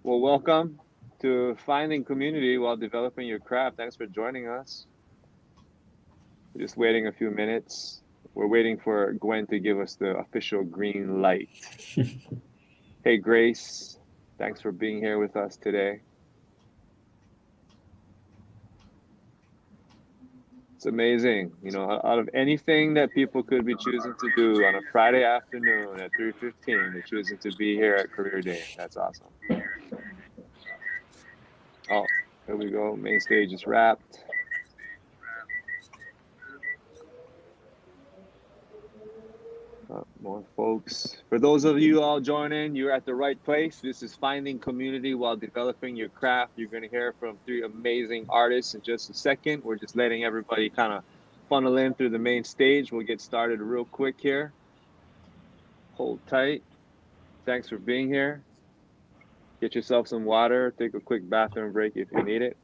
Well, welcome to Finding Community While Developing Your Craft. Thanks for joining us. We're just waiting a few minutes. We're waiting for Gwen to give us the official green light. Hey, Grace, thanks for being here with us today. It's amazing, out of anything that people could be choosing to do on a Friday afternoon at 3:15, they're choosing to be here at Career Day. That's awesome. Oh, here we go. Main stage is wrapped. More folks. For those of you all joining, you're at the right place. This is Finding Community While Developing Your Craft. You're going to hear from three amazing artists in just a second. We're just letting everybody kind of funnel in through the main stage. We'll get started real quick here. Hold tight. Thanks for being here. Get yourself some water. Take a quick bathroom break if you need it.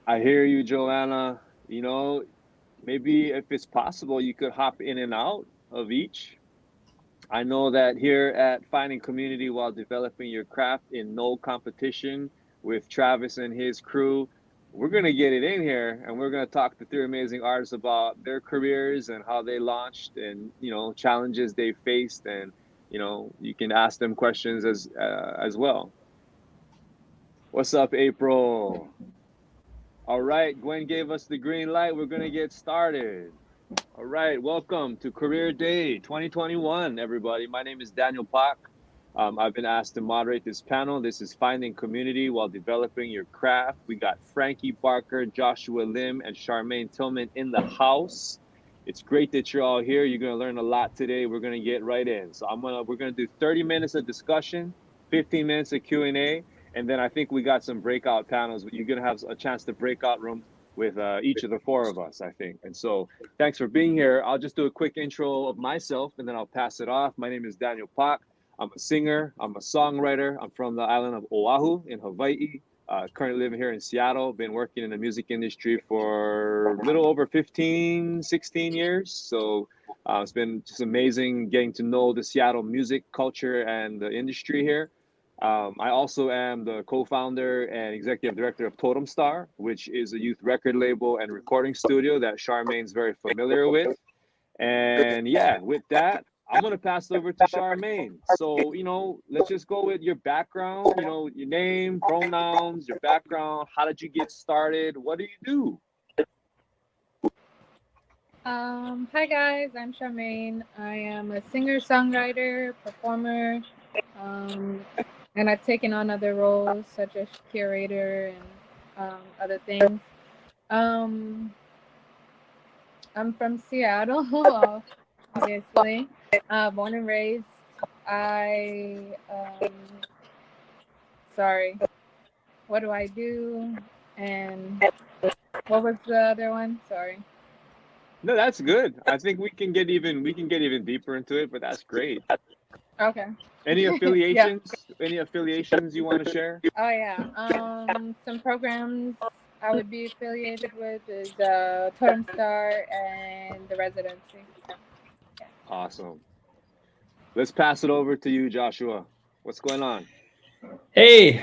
I hear you, Joanna. Maybe if it's possible, you could hop in and out of each. I know that here at Finding Community While Developing Your Craft in no competition with Travis and his crew, we're going to get it in here and we're going to talk to three amazing artists about their careers and how they launched and, challenges they faced. And, you can ask them questions as well. What's up, April? All right, Gwen gave us the green light. We're going to get started. All right, welcome to Career Day 2021, everybody. My name is Daniel Pak. I've been asked to moderate this panel. This is Finding Community While Developing Your Craft. We got Frankie Barker, Joshua Lim, and Sharmaine Tillmon in the house. It's great that you're all here. You're going to learn a lot today. We're going to get right in. So we're going to do 30 minutes of discussion, 15 minutes of Q&A. And then I think we got some breakout panels. You're going to have a chance to breakout room with each of the four of us, I think. And so thanks for being here. I'll just do a quick intro of myself, and then I'll pass it off. My name is Daniel Pak. I'm a singer. I'm a songwriter. I'm from the island of Oahu in Hawaii. Currently living here in Seattle. Been working in the music industry for a little over 15, 16 years. So it's been just amazing getting to know the Seattle music culture and the industry here. I also am the co-founder and executive director of Totem Star, which is a youth record label and recording studio that Charmaine's very familiar with. And yeah, with that, I'm going to pass it over to Charmaine. So, let's just go with your background, your name, pronouns, your background. How did you get started? What do you do? Hi guys, I'm Sharmaine. I am a singer-songwriter, performer, and I've taken on other roles such as curator and other things. I'm from Seattle, obviously. Born and raised. Sorry. What do I do? And what was the other one? Sorry. No, that's good. I think we can get even deeper into it, but that's great. Okay. Any affiliations? Yeah. Any affiliations you want to share? Oh yeah. Some programs I would be affiliated with is Totem Star and the Residency. Yeah. Awesome. Let's pass it over to you, Joshua. What's going on? Hey,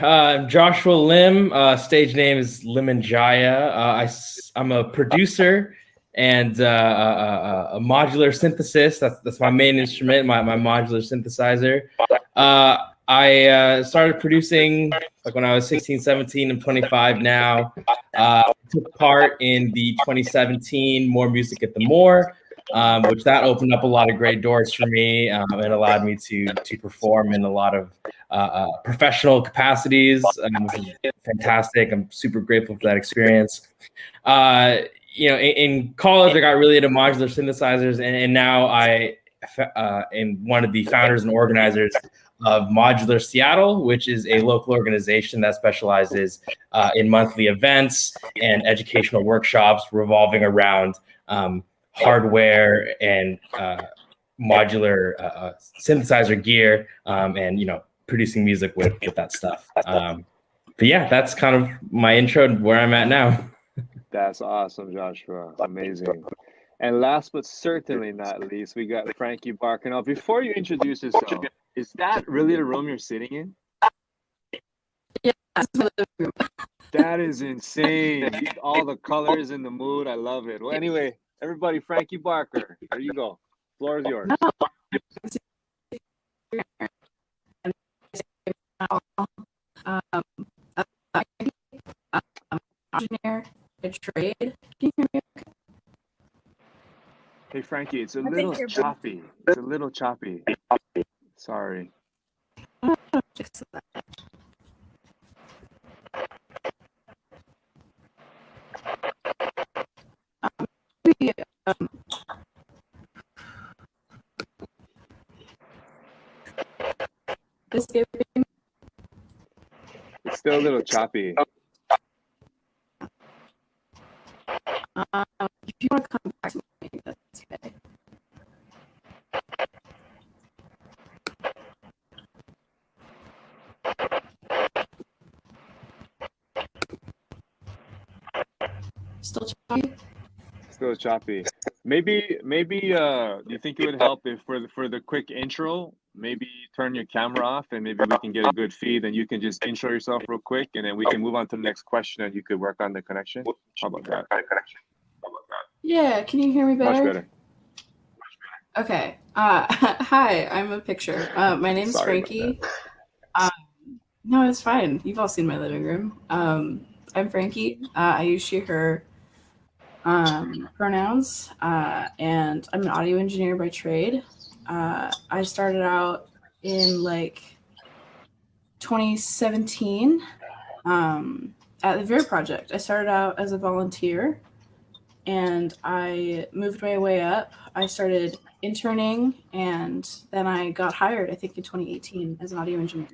Joshua Lim. Stage name is Limanjaya. I'm a producer and a modular synthesis. That's my main instrument, my modular synthesizer. I started producing like when I was 16, 17. I'm 25 now. Took part in the 2017 More Music at the More, which that opened up a lot of great doors for me and allowed me to perform in a lot of professional capacities, which is fantastic. I'm super grateful for that experience. In college, I got really into modular synthesizers, and now I am one of the founders and organizers of Modular Seattle, which is a local organization that specializes in monthly events and educational workshops revolving around hardware and modular synthesizer gear, and producing music with that stuff. But yeah, that's kind of my intro and where I'm at now. That's awesome, Joshua. Amazing. And last but certainly not least, we got Frankie Barker. Now, before you introduce yourself, is that really the room you're sitting in? Yeah, that's my living room. That is insane. All the colors in the mood. I love it. Well, anyway, everybody, Frankie Barker, there you go. Floor is yours. Engineer by trade. Can you hear me okay? Hey, Frankie, it's a I think little you're choppy. It's a little choppy. Sorry. Fix that. Maybe, this giving It's still a little choppy. if you want to come back to me, that's okay. Still choppy? Still choppy. Maybe do you think it would help if for the quick intro, maybe turn your camera off and maybe we can get a good feed and you can just intro yourself real quick and then we can move on to the next question and you could work on the connection. How about that? Yeah, can you hear me better? Much better. Okay. Hi, I'm a picture. My name's Sorry about Frankie. No, it's fine. You've all seen my living room. I'm Frankie. I use she, her pronouns, and I'm an audio engineer by trade. I started out in like 2017 at the Vera Project. I started out as a volunteer and I moved my way up. I started interning and then I got hired, I think in 2018 as an audio engineer.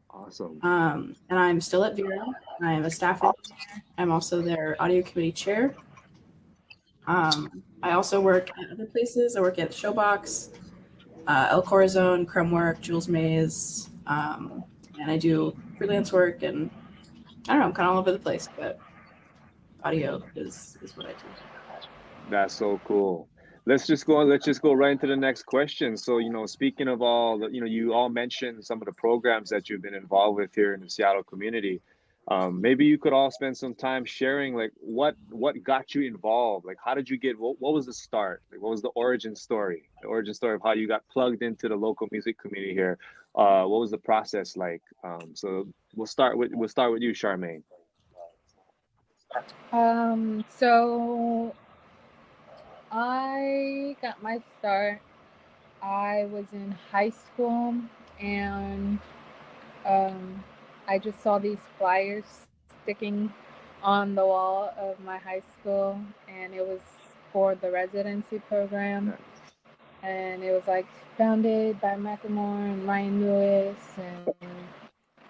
Awesome. And I'm still at Vera. I am a staff engineer. I'm also their audio committee chair. I also work at other places. I work at Showbox, El Corazon, Crumbwork, Jules Mays, and I do freelance work, and I don't know, I'm kind of all over the place, but audio is what I do. That's so cool. Let's just go right into the next question. So, speaking of all the, you all mentioned some of the programs that you've been involved with here in the Seattle community. Maybe you could all spend some time sharing like what got you involved? Like how did you get what was the start? Like what was the origin story? The origin story of how you got plugged into the local music community here. What was the process like? So we'll start with you, Sharmaine. So I got my start. I was in high school and I just saw these flyers sticking on the wall of my high school, and it was for the residency program. And it was like founded by Macklemore and Ryan Lewis, and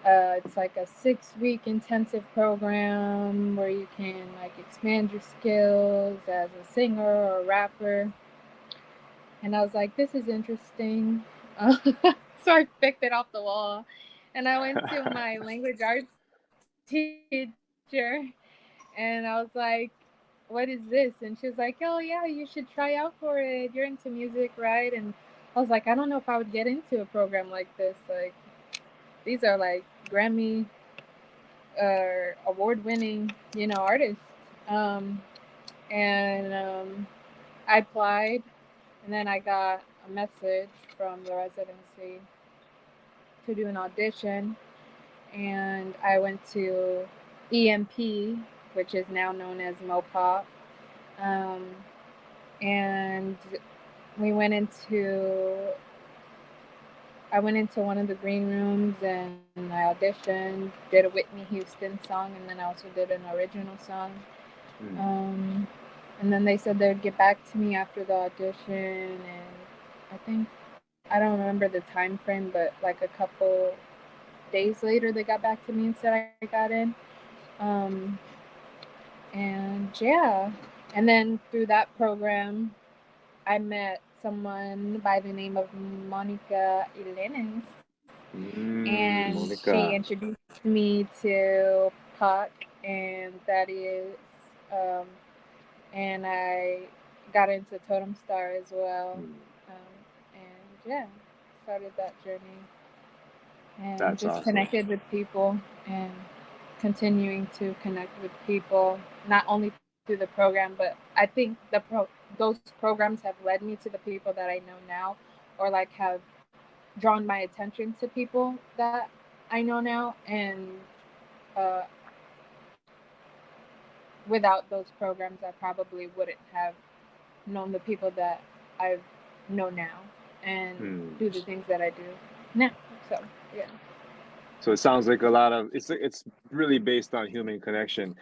it's like a 6-week intensive program where you can like expand your skills as a singer or a rapper. And I was like, this is interesting. So I picked it off the wall and I went to my language arts teacher and I was like, what is this? And she was like, oh yeah, you should try out for it. You're into music, right? And I was like, I don't know if I would get into a program like this. Like, these are like Grammy award-winning, artists. And I applied, and then I got a message from the residency to do an audition, and I went to EMP, which is now known as Mopop, and I went into one of the green rooms and I auditioned, did a Whitney Houston song, and then I also did an original song. And then they said they would get back to me after the audition, and I don't remember the time frame, but like a couple days later they got back to me and said I got in. And yeah, and then through that program I met someone by the name of Monica Elenes, And Monica. she introduced me to Pak and Thaddeus, and I got into Totem Star as well, and yeah, started that journey, and That's just awesome. connected with people and continuing to connect with people, not only through the program, but I think those programs have led me to the people that I know now, or like have drawn my attention to people that I know now, and uh, without those programs, I probably wouldn't have known the people that I know now and do the things that I do now. So yeah. So it sounds like a lot of it's really based on human connection.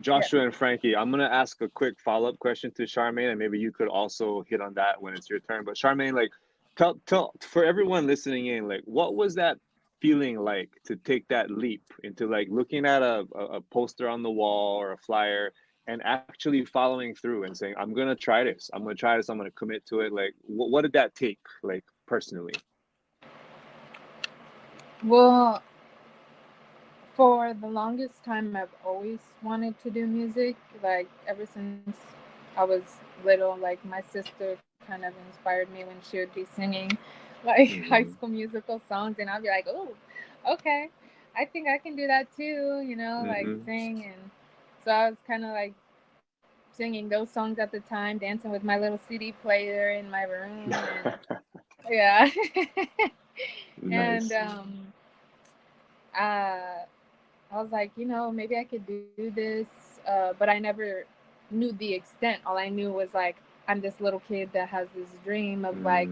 Joshua and Frankie, I'm gonna ask a quick follow-up question to Sharmaine, and maybe you could also hit on that when it's your turn. But Sharmaine, like, tell for everyone listening in, like, what was that feeling like to take that leap into like looking at a poster on the wall or a flyer and actually following through and saying, I'm gonna try this, I'm gonna commit to it. Like, what did that take, like, personally? Well, for the longest time, I've always wanted to do music. Like ever since I was little, like my sister kind of inspired me when she would be singing like High School Musical songs, and I'd be like, oh, okay, I think I can do that too, you know, like sing. And so I was kind of like singing those songs at the time, dancing with my little CD player in my room. And, yeah. Nice. And I was like, you know, maybe I could do this, but I never knew the extent. All I knew was like, I'm this little kid that has this dream of like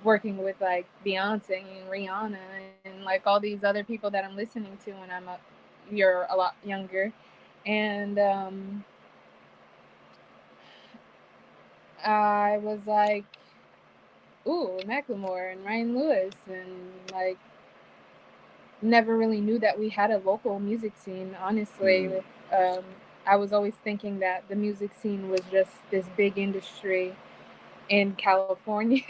working with like Beyonce and Rihanna and like all these other people that I'm listening to when you're a lot younger. And I was like, ooh, Macklemore and Ryan Lewis, and like never really knew that we had a local music scene, honestly. I was always thinking that the music scene was just this big industry in California,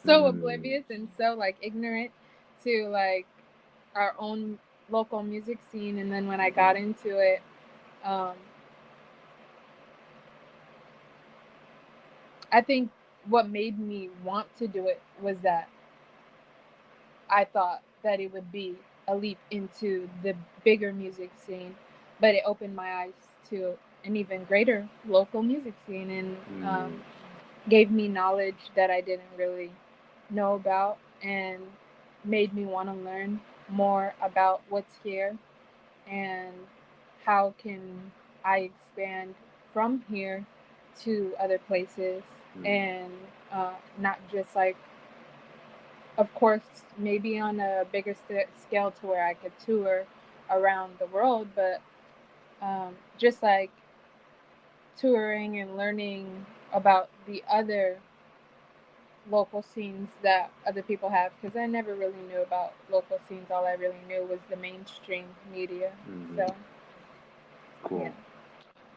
so oblivious and so like ignorant to like our own local music scene. And then when I got into it, I think what made me want to do it was that I thought that it would be a leap into the bigger music scene, but it opened my eyes to an even greater local music scene and gave me knowledge that I didn't really know about and made me want to learn more about what's here and how can I expand from here to other places and not just like, of course, maybe on a bigger scale to where I could tour around the world, but just like touring and learning about the other local scenes that other people have, because I never really knew about local scenes. All I really knew was the mainstream media. So cool. Yeah.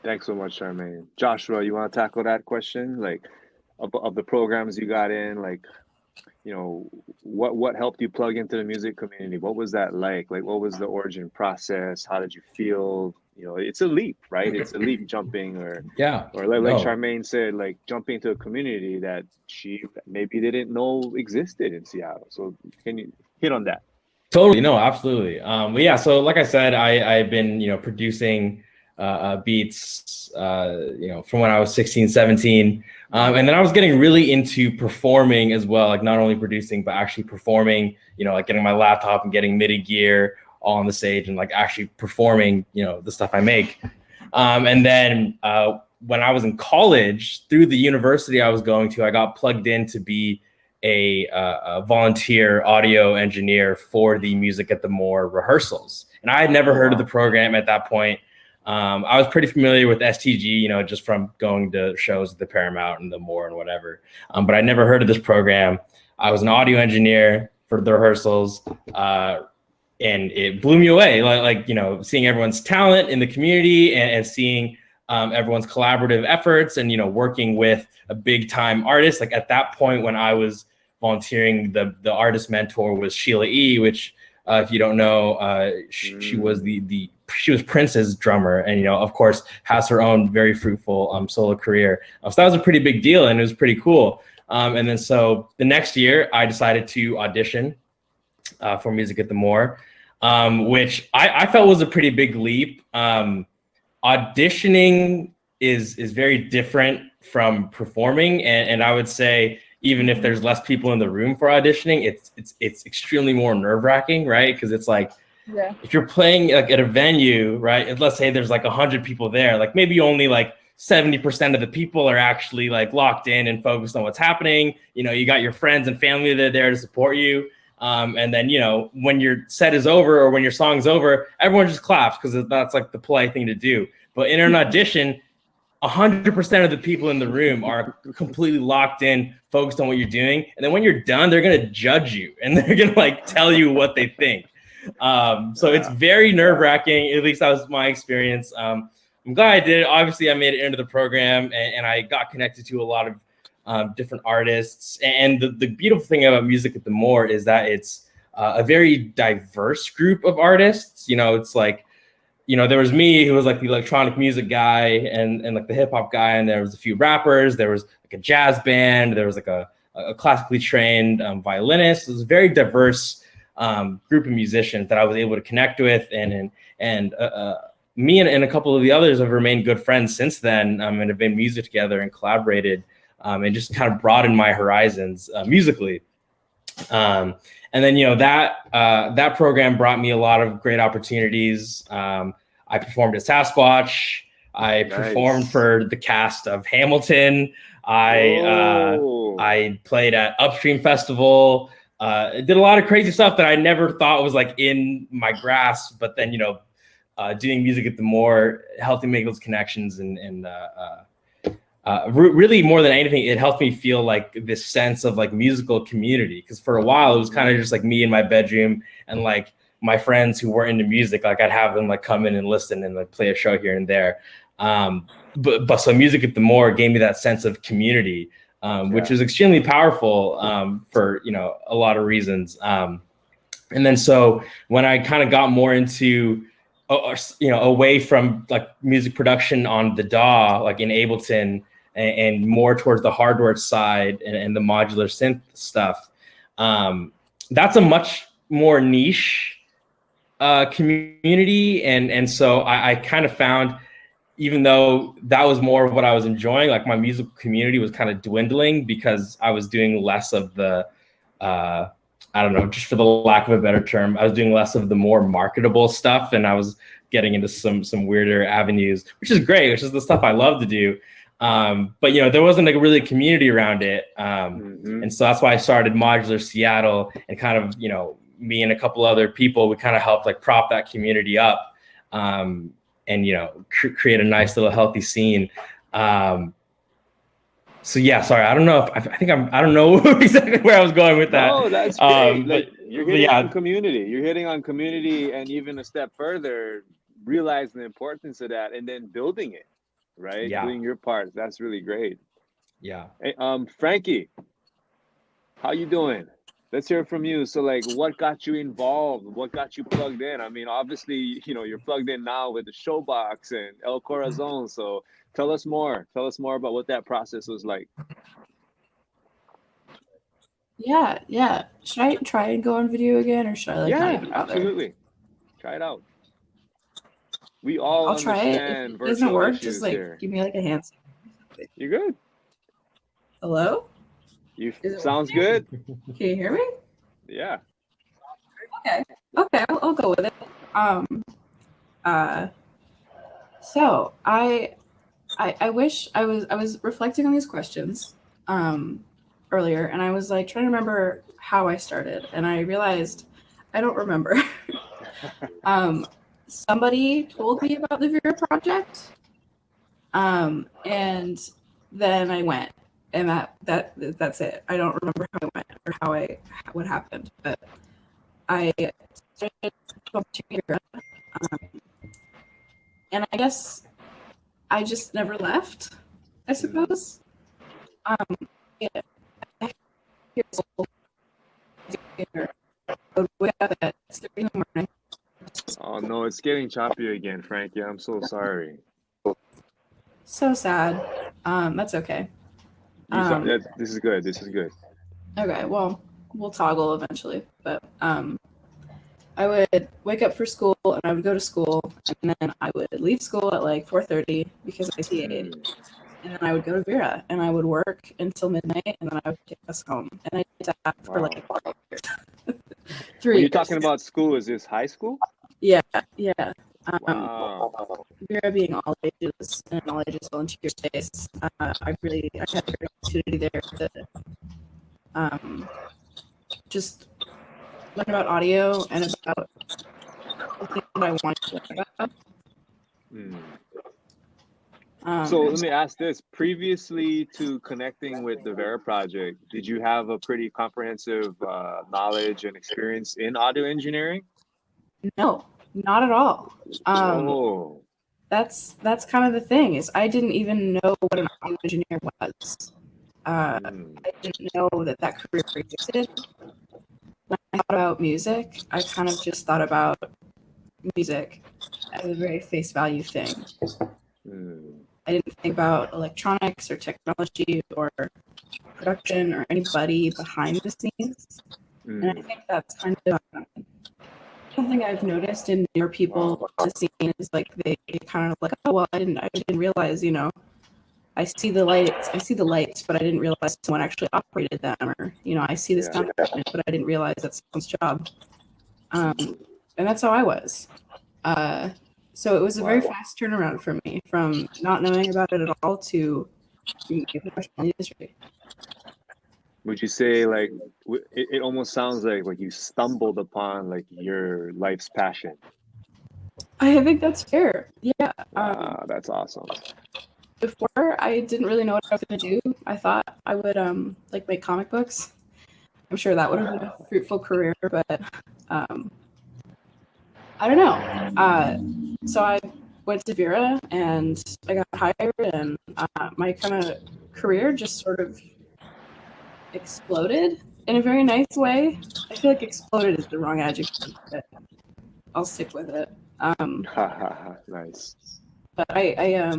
Thanks so much, Sharmaine. Joshua, you want to tackle that question? Like, of the programs you got in, like, you know, what helped you plug into the music community? What was that like? Like, what was the origin process? How did you feel? You know, it's a leap, right? It's a leap jumping, or like Sharmaine said, like jumping into a community that she maybe didn't know existed in Seattle. So can you hit on that? Totally, no, absolutely. But yeah, so like I said, I've been, you know, producing beats, you know, from when I was 16, 17. And then I was getting really into performing as well, like not only producing, but actually performing, you know, like getting my laptop and getting MIDI gear all on the stage and like actually performing, you know, the stuff I make. And then when I was in college, through the university I was going to, I got plugged in to be a volunteer audio engineer for the Music at the Moore rehearsals. And I had never heard of the program at that point. I was pretty familiar with STG, you know, just from going to shows at the Paramount and the Moore and whatever. But I never heard of this program. I was an audio engineer for the rehearsals, and it blew me away. Like, you know, seeing everyone's talent in the community and seeing everyone's collaborative efforts and, you know, working with a big time artist. Like at that point when I was volunteering. The artist mentor was Sheila E., which if you don't know, she was she was Prince's drummer, and of course has her own very fruitful solo career. So that was a pretty big deal, and it was pretty cool. And then so the next year, I decided to audition for Music at the Moore, which I felt was a pretty big leap. Auditioning is very different from performing, and I would say even if there's less people in the room for auditioning, it's extremely more nerve-wracking, right? Because it's like, if you're playing like at a venue, right? And let's say there's like 100 people there, like maybe only like 70% of the people are actually like locked in and focused on what's happening. You got your friends and family that are there to support you. And then, when your set is over or when your song's over, everyone just claps because that's like the polite thing to do. But in an audition, 100% of the people in the room are completely locked in, focused on what you're doing. And then when you're done, they're going to judge you and they're going to like tell you what they think. So it's very nerve-wracking. At least that was my experience. I'm glad I did it. Obviously, I made it into the program and I got connected to a lot of different artists. And the beautiful thing about Music at the Moore is that it's a very diverse group of artists. It's like, there was me who was like the electronic music guy and like the hip hop guy. And there was a few rappers. There was like a jazz band. There was like a classically trained violinist. It was a very diverse group of musicians that I was able to connect with. And me and a couple of the others have remained good friends since then and have made music together and collaborated and just kind of broadened my horizons musically. And then, that program brought me a lot of great opportunities. I performed at Sasquatch. I performed for the cast of Hamilton. I played at Upstream Festival. Did a lot of crazy stuff that I never thought was like in my grasp. But then, doing Music at the Moore helped me make those connections and really more than anything, it helped me feel like this sense of like musical community. Because for a while, it was kind of just like me in my bedroom and like my friends who weren't into music, like I'd have them like come in and listen and like play a show here and there. But so Music at the Moore gave me that sense of community, which is extremely powerful for, a lot of reasons. And then so when I kind of got more into, away from like music production on the DAW, like in Ableton, and more towards the hardware side and the modular synth stuff, that's a much more niche community. And so I kind of found, even though that was more of what I was enjoying, like my musical community was kind of dwindling because I was doing less of the, I don't know, just for the lack of a better term, I was doing less of the more marketable stuff. And I was getting into some weirder avenues, which is great, which is the stuff I love to do. But, there wasn't like really a community around it. And so that's why I started Modular Seattle and kind of, me and a couple other people, we kind of helped like prop that community up and, create a nice little healthy scene. So yeah, sorry, I don't know if I don't know exactly where I was going with that. No, that's great. Like, you're hitting yeah. on community. You're hitting on community, and even a step further, realize the importance of that, and then building it, right? Yeah. Doing your part. That's really great. Yeah. Hey, Frankie, how you doing? Let's hear from you. So, like, what got you involved? What got you plugged in? I mean, obviously, you're plugged in now with the Showbox and El Corazon. So, tell us more. Tell us more about what that process was like. Yeah. Should I try and go on video again, or should I like not even bother? Absolutely. Try it out. We all I'll try it. If it doesn't work, just like give me like a hand. You're good. Hello? Sounds good. Can you hear me? Yeah. Okay, I'll go with it. So I wish I was reflecting on these questions earlier, and I was like trying to remember how I started, and I realized I don't remember. Somebody told me about the Vera Project, and then I went. And that's it. I don't remember how it went or what happened, but I started to Vera, and I guess I just never left, I suppose. Yeah, No, it's getting choppy again, Frankie. I'm so sorry. So sad. That's okay. This is good. This is good. Okay, well, we'll toggle eventually. But I would wake up for school and I would go to school, and then I would leave school at like 4:30 because I TA'd. And then I would go to Vera and I would work until midnight, and then I would take us home. And I did that for like 3 years. When you're talking about school, is this high school? Yeah. Wow. Vera being all ages and all ages volunteer space, I had a great opportunity there to just learn about audio and about the things that I wanted to learn about. So let me ask this. Previously to connecting with the Vera Project, did you have a pretty comprehensive knowledge and experience in audio engineering? No, not at all. Oh. That's kind of the thing, is I didn't even know what an audio engineer was. I didn't know that career existed. When I thought about music, I kind of just thought about music as a very face value thing. I didn't think about electronics or technology or production or anybody behind the scenes. And I think that's kind of something I've noticed in newer people to see, is like they kind of like, oh well, I didn't realize, I see the lights, but I didn't realize someone actually operated them, or I see this sound equipment, but I didn't realize that's someone's job. And that's how I was. So it was a very fast turnaround for me, from not knowing about it at all to being a professional in the industry. Would you say like it almost sounds like you stumbled upon like your life's passion? I think that's fair. Yeah. Wow, that's awesome. Before, I didn't really know what I was going to do. I thought I would like make comic books. I'm sure that would have been a fruitful career, but I don't know. So I went to Vera and I got hired, and my kind of career just sort of exploded in a very nice way. I feel like exploded is the wrong adjective, but I'll stick with it. Nice. But I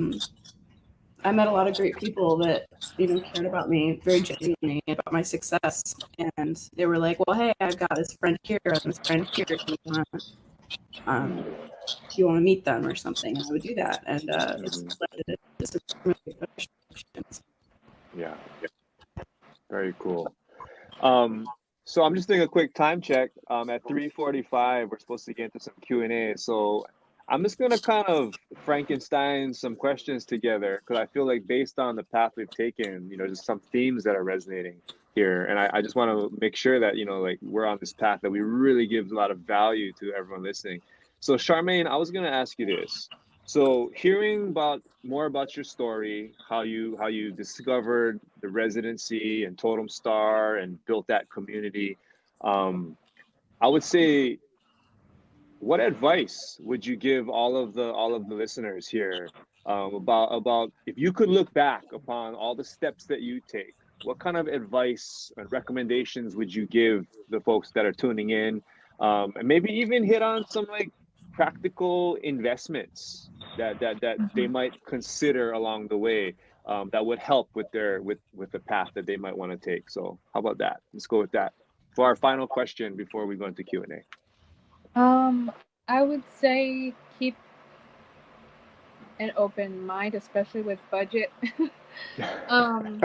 met a lot of great people that cared about me very genuinely, about my success, and they were like, "Well, hey, I've got this friend here and this friend here. Do you want to meet them or something?" And I would do that, and it's really yeah, very cool. So I'm just doing a quick time check. At 3:45, we're supposed to get into some Q&A. So I'm just gonna kind of Frankenstein some questions together, because I feel like based on the path we've taken, just some themes that are resonating here, and I just want to make sure that like we're on this path that we really give a lot of value to everyone listening. So Sharmaine, I was gonna ask you this. So hearing more about your story, how you discovered the Residency and Totem Star and built that community, I would say, what advice would you give all of the listeners here about if you could look back upon all the steps that you take? What kind of advice and recommendations would you give the folks that are tuning in, and maybe even hit on some like practical investments that they might consider along the way, that would help with the path that they might want to take? So how about that? Let's go with that for our final question before we go into Q&A. I would say keep an open mind, especially with budget. Let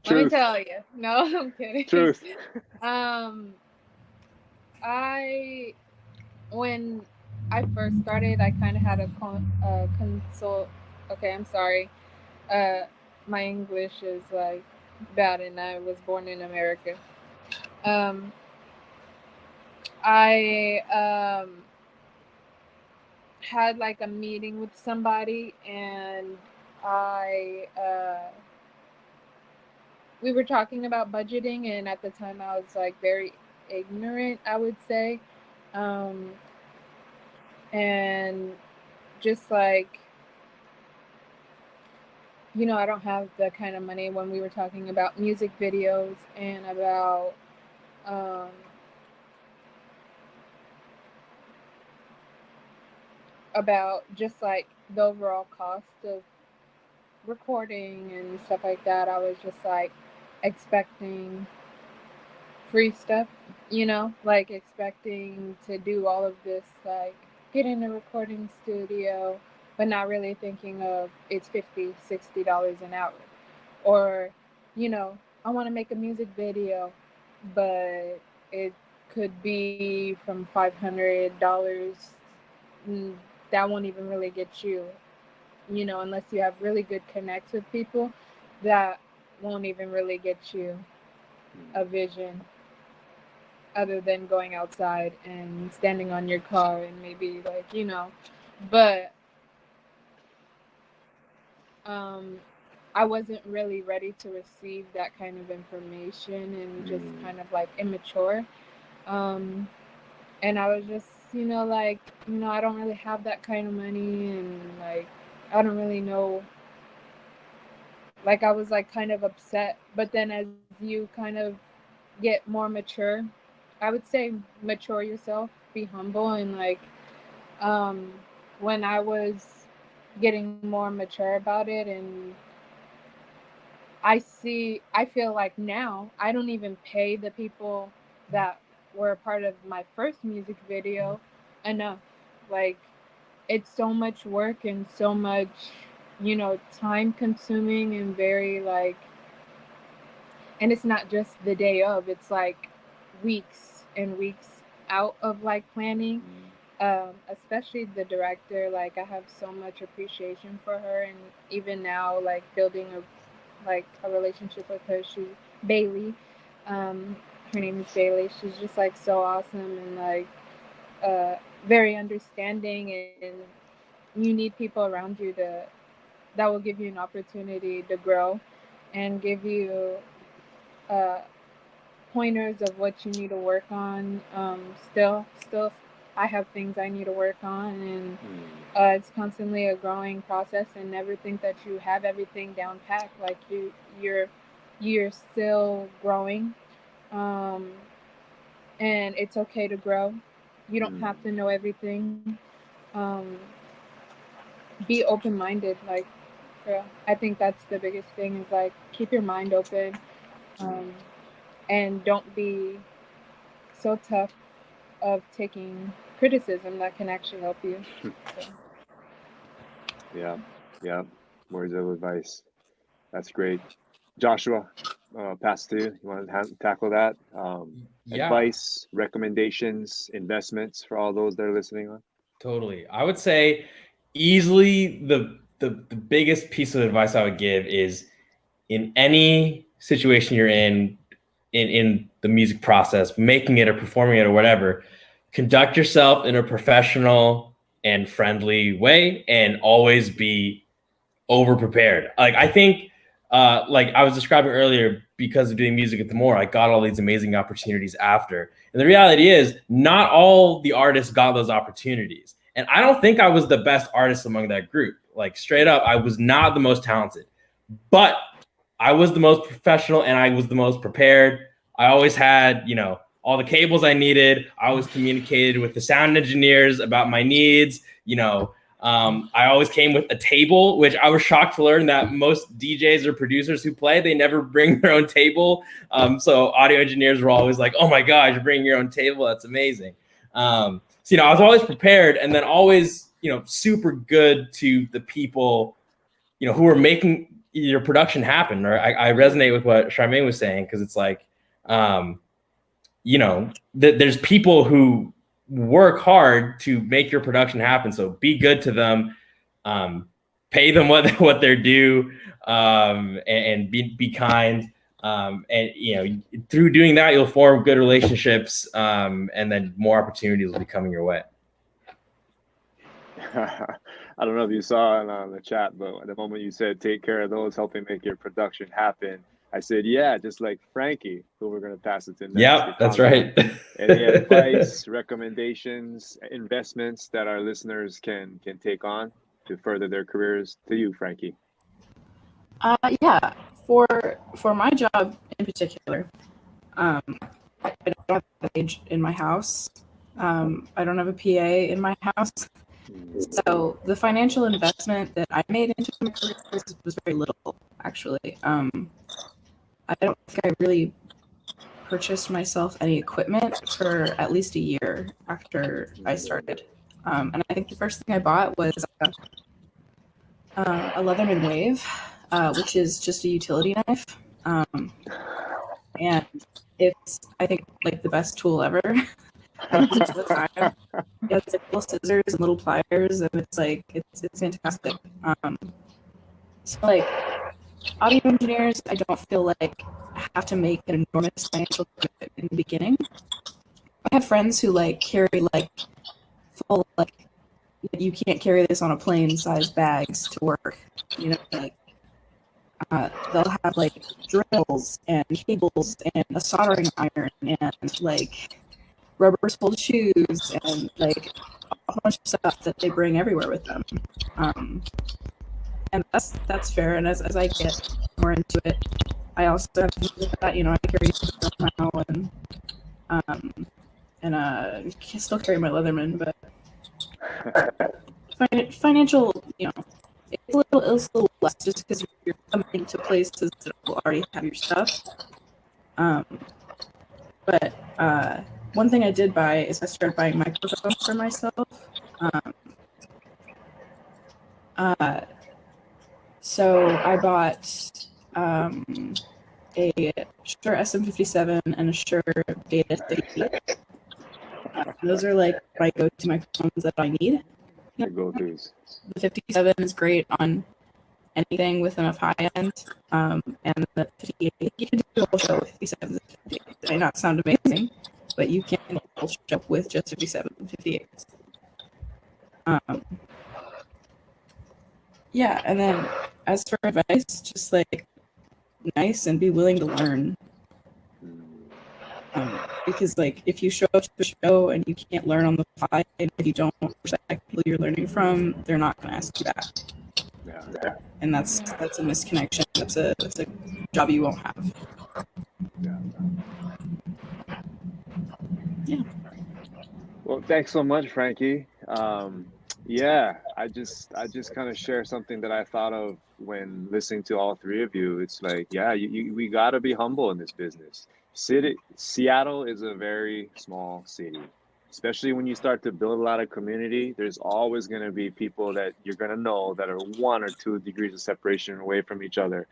me tell you. No, I'm kidding. Truth. When I first started, I kind of had a consult. Okay, I'm sorry. My English is like bad, and I was born in America. I had like a meeting with somebody, and we were talking about budgeting, and at the time I was like very ignorant, I would say, and just like, I don't have the kind of money. When we were talking about music videos and about about just like the overall cost of recording and stuff like that. I was just like expecting free stuff, like expecting to do all of this, like get in a recording studio, but not really thinking of it's $50-$60 an hour. Or, I want to make a music video, but it could be from $500. That won't even really get you, unless you have really good connects with people, that won't even really get you a vision other than going outside and standing on your car and maybe like, but I wasn't really ready to receive that kind of information and just kind of like immature. And I was just, I don't really have that kind of money, and like, I don't really know. Like, I was like kind of upset. But then as you kind of get more mature, I would say mature yourself, be humble, and like, when I was getting more mature about it, and I feel like now I don't even pay the people that were a part of my first music video enough. Like, it's so much work and so much, time consuming and very like, and it's not just the day of, it's like weeks and weeks out of like planning. Especially the director, like I have so much appreciation for her, and even now like building a relationship with her. Bailey, her name is Bailey. She's just like so awesome and like very understanding, and you need people around you that will give you an opportunity to grow and give you pointers of what you need to work on. Still I have things I need to work on, and it's constantly a growing process, and never think that you have everything down packed. Like you're still growing, and it's okay to grow. You don't have to know everything. Be open-minded. Like, I think that's the biggest thing, is like keep your mind open, and don't be so tough of taking criticism that can actually help you. So. Yeah. Words of advice. That's great. Joshua, pass to you. You want to tackle that? Yeah. Advice, recommendations, investments for all those that are listening on? Totally. I would say easily the biggest piece of advice I would give is, in any situation you're in the music process, making it or performing it or whatever, conduct yourself in a professional and friendly way, and always be over prepared. Like, I think, like I was describing earlier, because of doing music at the Moore, I got all these amazing opportunities after. And the reality is, not all the artists got those opportunities. And I don't think I was the best artist among that group. Like, straight up, I was not the most talented, but I was the most professional and I was the most prepared. I always had, all the cables I needed. I always communicated with the sound engineers about my needs. I always came with a table, which I was shocked to learn that most DJs or producers who play, they never bring their own table. So audio engineers were always like, "Oh my God, you're bringing your own table. That's amazing." So, I was always prepared, and then always, super good to the people, who were making your production happen. Or I resonate with what Sharmaine was saying, because it's like, there's people who work hard to make your production happen. So be good to them, pay them what they're due, and be kind. And through doing that, you'll form good relationships, and then more opportunities will be coming your way. I don't know if you saw it on the chat, but at the moment you said take care of those helping make your production happen, I said, yeah, just like Frankie, who we're going to pass it to next. Yeah, that's right. Any advice, recommendations, investments that our listeners can take on to further their careers? To you, Frankie. Yeah, for my job in particular, I don't have a stage in my house. I don't have a PA in my house. So the financial investment that I made into my career was very little, actually. I don't think I really purchased myself any equipment for at least a year after I started. And I think the first thing I bought was a Leatherman Wave, which is just a utility knife. And it's, I think, like the best tool ever. I use it all the time. It has like little scissors and little pliers, and it's like it's fantastic. So like audio engineers, I don't feel like have to make an enormous financial commitment in the beginning. I have friends who like carry like full like you can't carry this on a plane size bags to work. You know, like they'll have like drills and cables and a soldering iron and like rubber soled shoes and like a bunch of stuff that they bring everywhere with them. And that's fair. And as I get more into it, I also have to look at that. You know, I carry now and I still carry my Leatherman, but financial, you know, it's a little less just because you're coming to places that will already have your stuff. But one thing I did buy is I started buying microphones for myself. So I bought a Shure SM57 and a Shure Beta 50. Those are like my go-to microphones that I need. Your go-tos. The 57 is great on anything with enough high end, and the 58, you can do a whole show with 57 and 58. It may not sound amazing, but you can do a whole show with just 57 and 58. Yeah, and then as for advice, just like nice and be willing to learn. Because like if you show up to a show and you can't learn on the fly, and if you don't respect people you're learning from, they're not going to ask you back. Yeah. And that's a misconnection. That's a job you won't have. Yeah. Well, thanks so much, Frankie. Yeah, I just kind of share something that I thought of when listening to all three of you. It's like, yeah, we got to be humble in this business. Seattle is a very small city, especially when you start to build a lot of community. There's always going to be people that you're going to know that are 1 or 2 degrees of separation away from each other.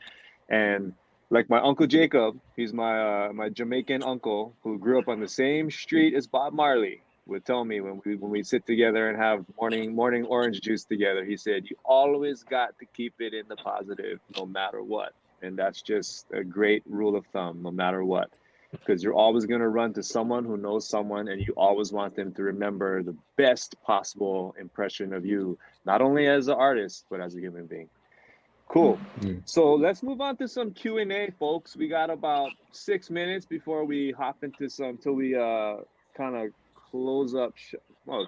And like my uncle Jacob, he's my Jamaican uncle who grew up on the same street as Bob Marley, would tell me when we sit together and have morning orange juice together. He said, "You always got to keep it in the positive, no matter what." And that's just a great rule of thumb, no matter what, because you're always going to run to someone who knows someone, and you always want them to remember the best possible impression of you, not only as an artist but as a human being. Cool. So let's move on to some Q&A, folks. We got about 6 minutes before we hop into till we kind of close up,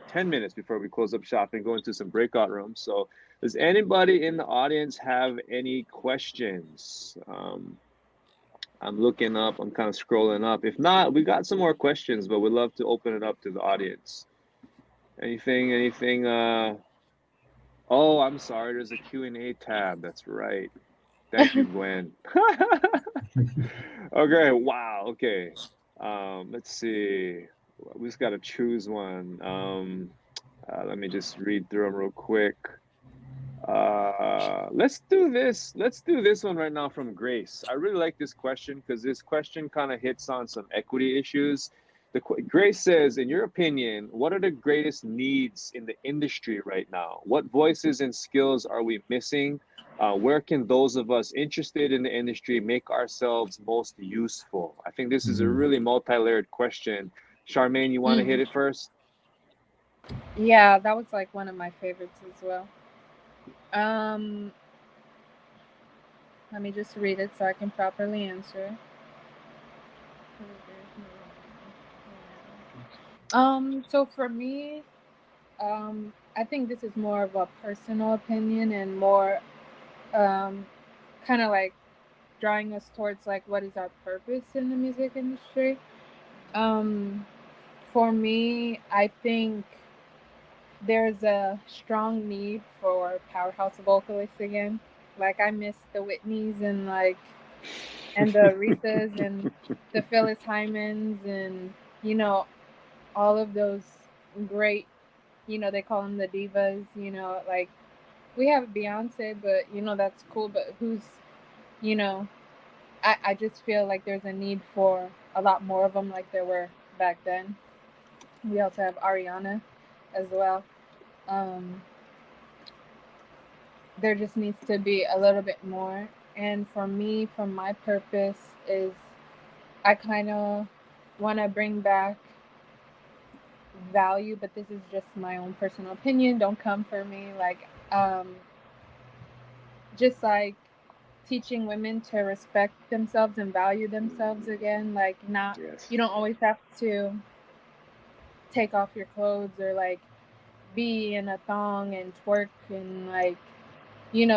10 minutes before we close up shop and go into some breakout rooms. So does anybody in the audience have any questions? I'm looking up, I'm kind of scrolling up. If not, we got some more questions, but we'd love to open it up to the audience. Anything, oh, I'm sorry, there's a Q&A tab. That's right. Thank you, Gwen. Okay, wow, okay. Let's see. We just got to choose one. Let me just read through them real quick. Let's do this. Let's do this one right now from Grace. I really like this question because this question kind of hits on some equity issues. Grace says, in your opinion, what are the greatest needs in the industry right now? What voices and skills are we missing? Where can those of us interested in the industry make ourselves most useful? I think this is a really multi-layered question. Sharmaine, you want to hit it first? Yeah, that was like one of my favorites as well. Let me just read it so I can properly answer. So for me, I think this is more of a personal opinion and more kind of like drawing us towards like what is our purpose in the music industry. For me, I think there's a strong need for powerhouse vocalists again. Like I miss the Whitneys and the Aretha's and the Phyllis Hymans and all of those great, they call them the divas. Like we have Beyonce, but that's cool. But who's you know I just feel like there's a need for a lot more of them, like there were back then. We also have Ariana as well. Um, there just needs to be a little bit more. And for me, from my purpose, is I kind of want to bring back value, but this is just my own personal opinion. Don't come for me. Just like teaching women to respect themselves and value themselves again. Like, not, Yes. you don't always have to take off your clothes or be in a thong and twerk and in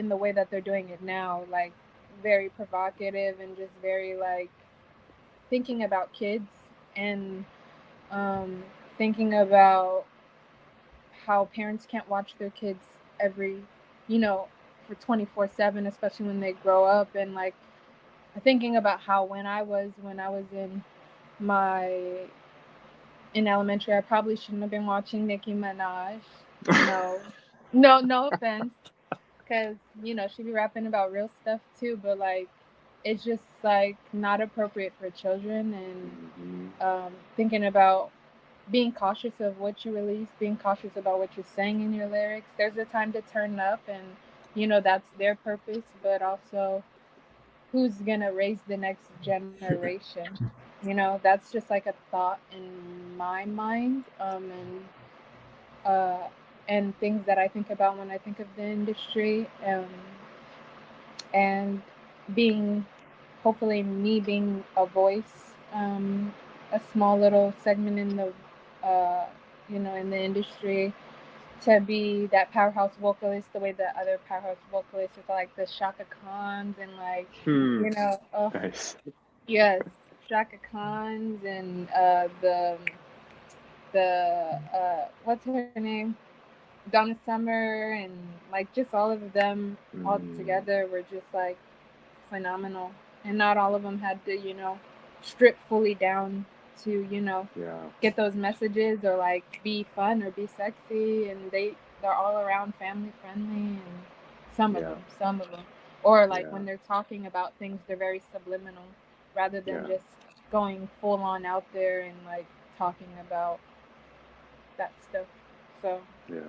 the way that they're doing it now, very provocative and just very thinking about kids and thinking about how parents can't watch their kids every for 24/7, especially when they grow up. And thinking about how when I was in elementary, I probably shouldn't have been watching Nicki Minaj. No offense, because she be rapping about real stuff too, but it's just not appropriate for children. And thinking about being cautious of what you release, being cautious about what you're saying in your lyrics. There's a time to turn up, and that's their purpose, but also who's gonna raise the next generation. That's just a thought in my mind, and things that I think about when I think of the industry, and hopefully me being a voice, a small little segment in the in the industry, to be that powerhouse vocalist the way that other powerhouse vocalists are, like the Shaka Khans and Nice. yes, Shaka Khans and the what's her name, Donna Summer, and just all of them all together were just phenomenal. And not all of them had to strip fully down to get those messages or be fun or be sexy. And they're all around family friendly, and some of them or when they're talking about things, they're very subliminal rather than just going full on out there and talking about that stuff. So yeah.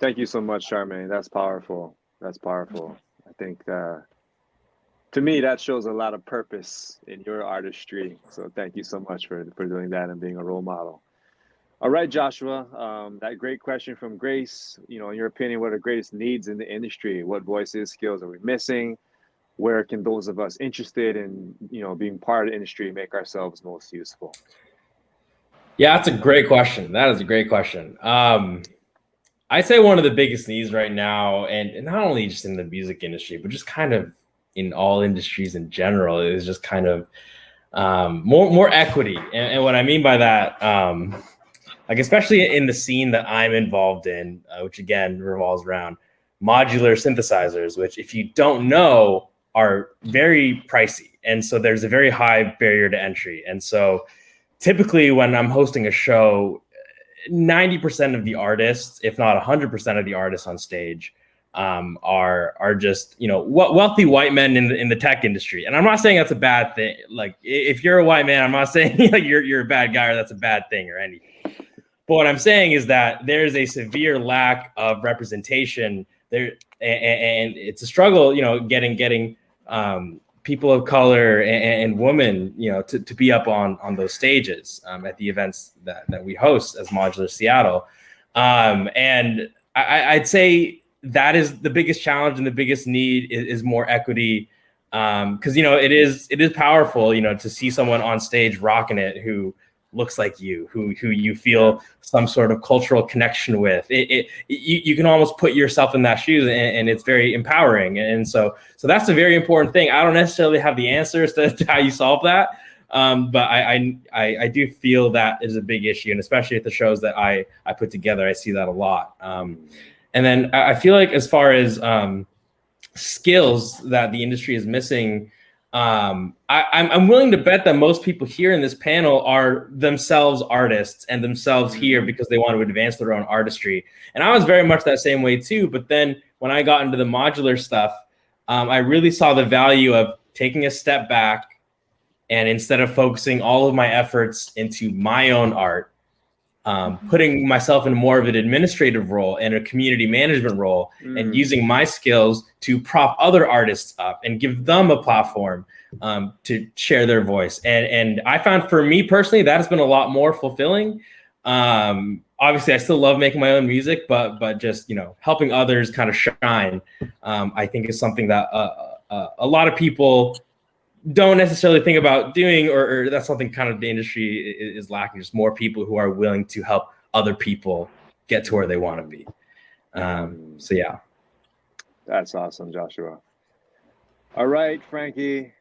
Thank you so much, Sharmaine. That's powerful. I think to me that shows a lot of purpose in your artistry. So thank you so much for doing that and being a role model. All right, Joshua, that great question from Grace. In your opinion, what are the greatest needs in the industry? What voices, skills are we missing? Where can those of us interested in being part of the industry make ourselves most useful? Yeah, that's a great question. That is a great question. I'd say one of the biggest needs right now, and not only just in the music industry, but just kind of in all industries in general, is just kind of more equity. And what I mean by that, especially in the scene that I'm involved in, which again revolves around modular synthesizers, which if you don't know are very pricey. And so there's a very high barrier to entry. And so typically when I'm hosting a show, 90% of the artists, if not 100% of the artists on stage, are just wealthy white men in the tech industry. And I'm not saying that's a bad thing. Like, if you're a white man, I'm not saying you're a bad guy or that's a bad thing or anything. But what I'm saying is that there's a severe lack of representation there, and it's a struggle, getting people of color and women, to be up on those stages at the events that we host as Modular Seattle. And I'd say that is the biggest challenge and the biggest need is more equity. Because it is powerful, to see someone on stage rocking it who looks like you, who you feel some sort of cultural connection with. You can almost put yourself in that shoes, and it's very empowering. And so that's a very important thing. I don't necessarily have the answers to how you solve that, But I do feel that is a big issue, and especially at the shows that I put together, I see that a lot. And then I feel like as far as skills that the industry is missing, I'm willing to bet that most people here in this panel are themselves artists and themselves here because they want to advance their own artistry. And I was very much that same way too. But then when I got into the modular stuff, I really saw the value of taking a step back, and instead of focusing all of my efforts into my own art, putting myself in more of an administrative role and a community management role, and using my skills to prop other artists up and give them a platform to share their voice. And I found, for me personally, that has been a lot more fulfilling. Obviously, I still love making my own music, but just, you know, helping others kind of shine, I think is something that a lot of people don't necessarily think about doing, or that's something kind of the industry is lacking, just more people who are willing to help other people get to where they want to be. So yeah. That's awesome, Joshua. All right, Frankie.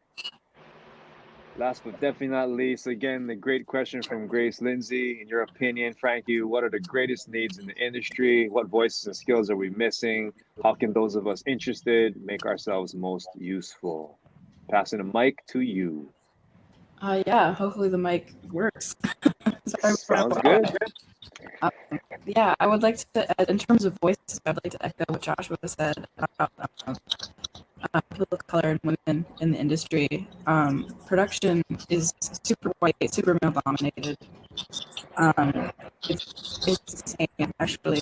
Last but definitely not least, again, the great question from Grace Lindsay. In your opinion, Frankie, what are the greatest needs in the industry? What voices and skills are we missing? How can those of us interested make ourselves most useful? Passing the mic to you. Yeah, hopefully the mic works. Sounds good. Yeah, I would like to, in terms of voices, I'd like to echo what Joshua said about people of color and women in the industry. Production is super white, super male dominated. It's insane, actually.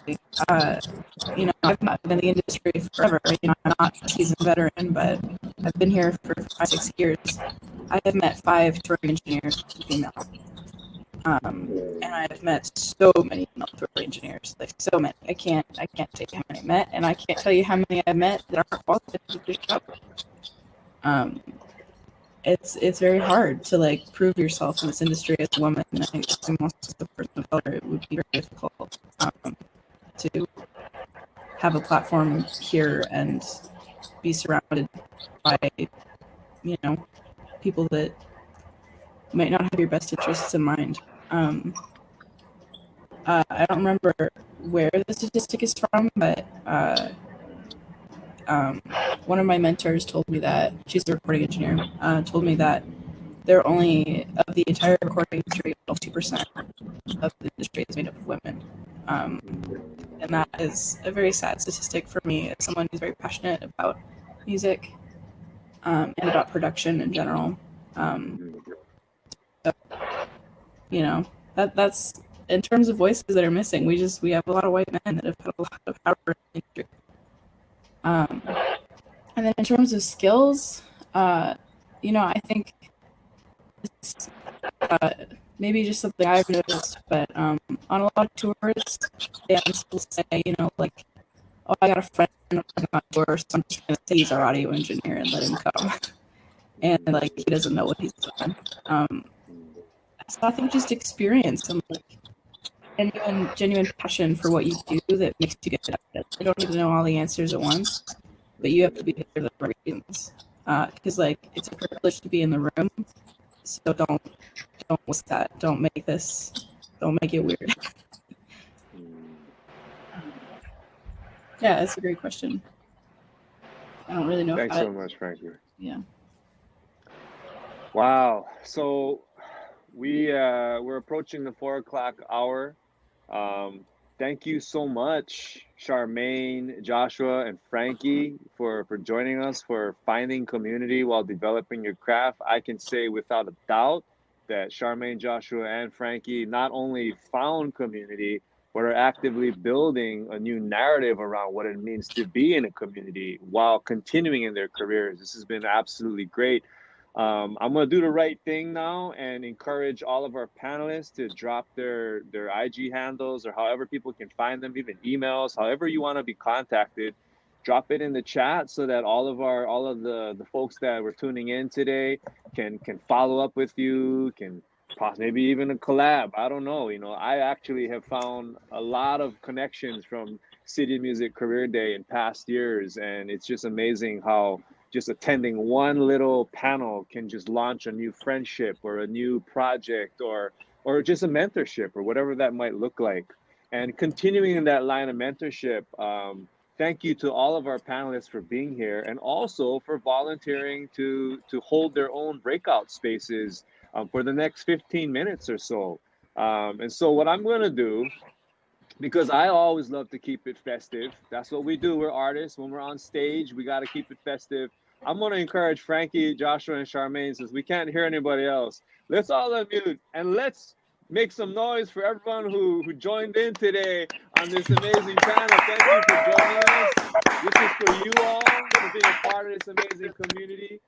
You know, I've not been in the industry forever. You know, I'm not a seasoned veteran, but I've been here for 5-6 years. I have met 5 touring engineers, female. And I've met so many female touring engineers, like so many. I can't tell you how many I met, and I can't tell you how many I've met that aren't qualified to do this job. It's very hard to like prove yourself in this industry as a woman. And I assume also as a person of color, it would be very difficult to have a platform here and be surrounded by, you know, people that might not have your best interests in mind. I don't remember where the statistic is from, but one of my mentors told me that, she's a recording engineer, told me that they're only, of the entire recording industry, 2% of the industry is made up of women. And that is a very sad statistic for me as someone who's very passionate about music and about production in general. So, you know, that's in terms of voices that are missing. We have a lot of white men that have had a lot of power in the industry. And then in terms of skills, you know, I think it's maybe just something I've noticed, but on a lot of tours, they still say, you know, like, oh, I got a friend on a tour, so I'm just going to say he's our audio engineer and let him come. And, like, he doesn't know what he's doing. So I think just experience and, like, genuine passion for what you do that makes you get at it. You don't need to know all the answers at once, but you have to be there for the right reasons. Because, like, it's a privilege to be in the room, so don't waste that. Don't make it weird. Yeah, that's a great question. I don't really know. Thanks so much, Frankie. Yeah. Wow. So we're approaching the 4:00 hour. Thank you so much, Sharmaine, Joshua, and Frankie for joining us for finding community while developing your craft. I can say without a doubt that Sharmaine, Joshua, and Frankie not only found community, but are actively building a new narrative around what it means to be in a community while continuing in their careers. This has been absolutely great. I'm going to do the right thing now and encourage all of our panelists to drop their IG handles, or however people can find them, even emails, however you want to be contacted. Drop it in the chat so that all of the folks that were tuning in today can follow up with you, can maybe even a collab. I don't know. You know, I actually have found a lot of connections from City Music Career Day in past years, and it's just amazing how just attending one little panel can just launch a new friendship or a new project or just a mentorship or whatever that might look like. And continuing in that line of mentorship, thank you to all of our panelists for being here and also for volunteering to hold their own breakout spaces for the next 15 minutes or so. And so what I'm going to do, because I always love to keep it festive. That's what we do. We're artists. When we're on stage, we got to keep it festive. I'm going to encourage Frankie, Joshua, and Sharmaine, since we can't hear anybody else. Let's all unmute and let's make some noise for everyone who joined in today on this amazing panel. Thank you for joining us. This is for you all for being a part of this amazing community.